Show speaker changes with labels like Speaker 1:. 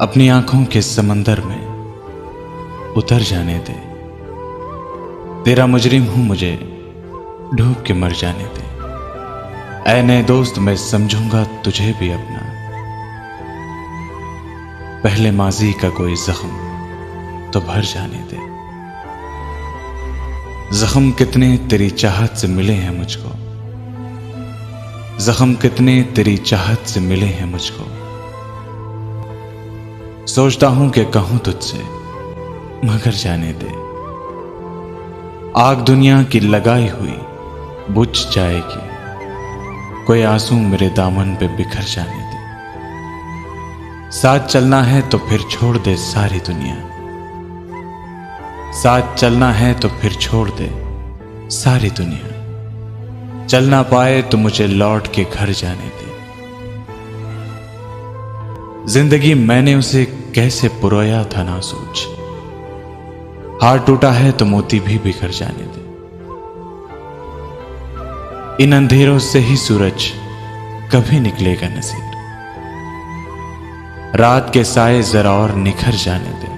Speaker 1: अपनी आंखों के समंदर में उतर जाने दे। तेरा मुजरिम हूं, मुझे डूब के मर जाने दे। ऐ नए दोस्त, मैं समझूंगा तुझे भी अपना। पहले माजी का कोई जख्म तो भर जाने दे। जख्म कितने तेरी चाहत से मिले हैं मुझको, जख्म कितने तेरी चाहत से मिले हैं मुझको। सोचता हूं कि कहूं तुझसे मगर जाने दे। आग दुनिया की लगाई हुई बुझ जाएगी, कोई आंसू मेरे दामन पे बिखर जाने दे। साथ चलना है तो फिर छोड़ दे सारी दुनिया, साथ चलना है तो फिर छोड़ दे सारी दुनिया। चल ना पाए तो मुझे लौट के घर जाने दे। जिंदगी मैंने उसे कैसे पुरोया था ना सोच, हार टूटा है तो मोती भी बिखर जाने दे। इन अंधेरों से ही सूरज कभी निकलेगा नसीर, रात के साए जरा और निखर जाने दे।